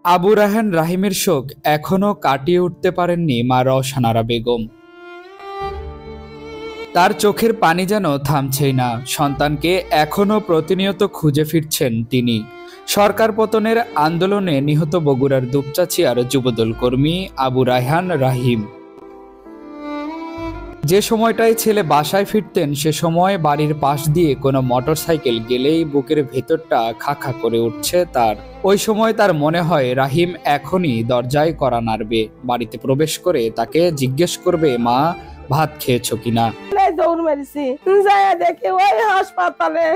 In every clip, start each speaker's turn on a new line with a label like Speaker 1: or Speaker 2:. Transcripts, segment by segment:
Speaker 1: আবু রায়হান রাহিমের শোক এখনো কাটিয়ে উঠতে পারেননি মা রওশনারা বেগম। তার চোখের পানি যেন থামছেই না। সন্তানকে এখনো প্রতিনিয়ত খুঁজে ফিরছেন তিনি। সরকার পতনের আন্দোলনে নিহত বগুড়ার দুপচাচিয়ার যুবদল কর্মী আবু রায়হান রাহিম। যে সময়টায় ছেলে বাসায় ফিরতেন সে সময় বাড়ির পাশ দিয়ে কোনো মোটরসাইকেল গেলেই বুকের ভেতরটা খা খা করে উঠছে তার। ওই সময় তার মনে হয় রাহিম এখনই দরজায় কড়া নাড়বে, বাড়িতে প্রবেশ করে তাকে জিজ্ঞেস করবে, মা ভাত খেয়েছো কিনা।
Speaker 2: দৌড় মেরেছি, যায় দেখে ওই হাসপাতালে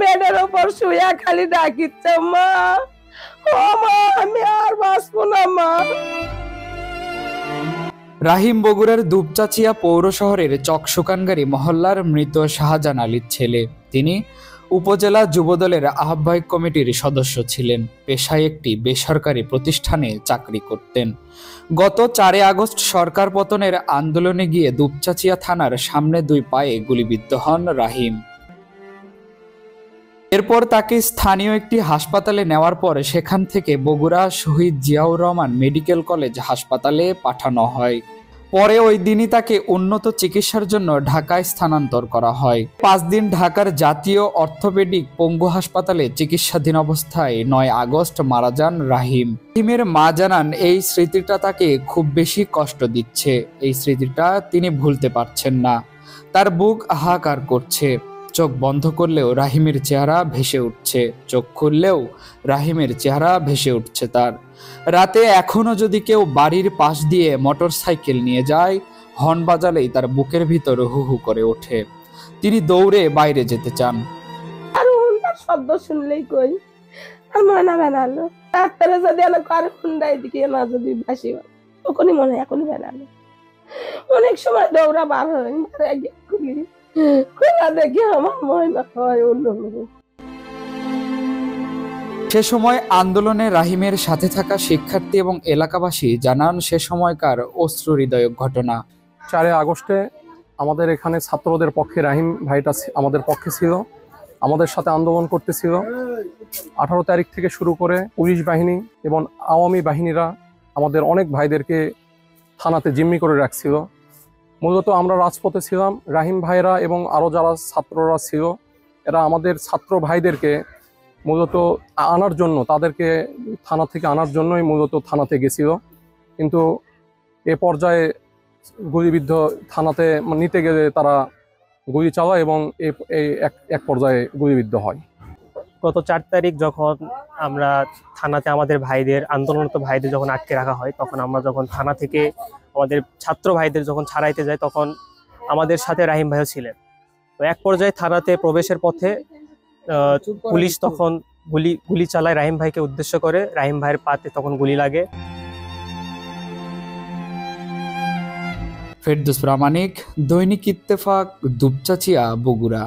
Speaker 2: বেডের উপর শুয়ে খালি ডাকিচ্ছে, মা ও মা আমি আর বাঁচবো না মা।
Speaker 1: রাহিম বগুড়ার দুপচাচিয়া পৌর শহরের চকশোকানগারী মহল্লার মৃত শাহজাহান আলীর ছেলে। তিনি উপজেলা যুবদলের আহ্বায়ক কমিটির সদস্য ছিলেন। পেশায় একটি বেসরকারি প্রতিষ্ঠানে চাকরি করতেন। গত 4 আগস্ট সরকার পতনের আন্দোলনে গিয়ে দুপচাচিয়া থানার সামনে 2 পায়ে গুলিবিদ্ধ হন রাহিম। এরপর তাকে স্থানীয় একটি হাসপাতালে নেওয়ার পর সেখান থেকে বগুড়া শহীদ জিয়াউর রহমান মেডিকেল কলেজ হাসপাতালে পাঠানো হয়। পরে ওই দিনই তাকে উন্নত চিকিৎসার জন্য ঢাকায় স্থানান্তর করা হয়। 5 দিন ঢাকার জাতীয় অর্থোপেডিক পঙ্গু হাসপাতালে চিকিৎসাধীন অবস্থায় 9 আগস্ট মারা যান রাহিম। রাহিমের মা জানান, এই স্মৃতিটা তাকে খুব বেশি কষ্ট দিচ্ছে। এই স্মৃতিটা তিনি ভুলতে পারছেন না। তার বুক হাহাকার করছে। চোখ বন্ধ করলেও রাহিমের চেহারা ভেসে উঠছে, চোখ খুললেও রাহিমের চেহারা ভেসে উঠছে তার। রাতে এখনো যদি কেউ বাড়ির পাশ দিয়ে মোটর সাইকেল নিয়ে যায়, হর্ন বাজালেই তার বুকের ভিতর হু হু করে ওঠে। তিনি দৌড়ে বাইরে যেতে চান।
Speaker 2: আর হুন্ডার শব্দ শুনলেই কই আর মনে বেনালো, রাত্রে যদি কার হুন্ডাই দিকে না যদি বাসি তখনই মনে হয় এখনই বেনালো। অনেক সময় দৌড়া বার হয়, দেখি আমার মনে হয় অন্য।
Speaker 1: সে সময় আন্দোলনে রাহিমের সাথে থাকা শিক্ষার্থী এবং এলাকাবাসী জানান সে সময়কার অশ্রুহৃদয়ক ঘটনা।
Speaker 3: 4 আগস্টে আমাদের এখানে ছাত্রদের পক্ষে রাহিম ভাইটা আমাদের পক্ষে ছিল, আমাদের সাথে আন্দোলন করতেছিল। 18 তারিখ থেকে শুরু করে পুলিশ বাহিনী এবং আওয়ামী বাহিনীরা আমাদের অনেক ভাইদেরকে থানাতে জিম্মি করে রাখছিল। মূলত আমরা রাজপথে ছিলাম। রাহিম ভাইরা এবং আরও যারা ছাত্ররা ছিল এরা আমাদের ছাত্র ভাইদেরকে মূলত আনার জন্য, তাদেরকে থানা থেকে আনার জন্যই মূলত থানাতে গেছিল। কিন্তু এ পর্যায়ে গুলিবিদ্ধ থানাতে নিতে গেলে তারা গুলি চালায় এবং এক পর্যায়ে গুলিবিদ্ধ হয়।
Speaker 4: গত 4 তারিখ যখন আমরা থানাতে আমাদের ভাইদের, আন্দোলনরত ভাইদের যখন আটকে রাখা হয়, তখন আমরা যখন থানা থেকে আমাদের ছাত্র ভাইদের যখন ছাড়াইতে যাই তখন আমাদের সাথে রাহিম ভাইও ছিলেন। তো এক পর্যায়ে থানাতে প্রবেশের পথে পুলিশ তখন গুলি চালায় রাহিম ভাইকে উদ্দেশ্য করে। রাহিম ভাইয়ের পাতে তখন গুলি লাগে।
Speaker 1: ফেরদৌস প্রামাণিক, দৈনিক ইত্তেফাক, দুপচাচিয়া, বগুড়া।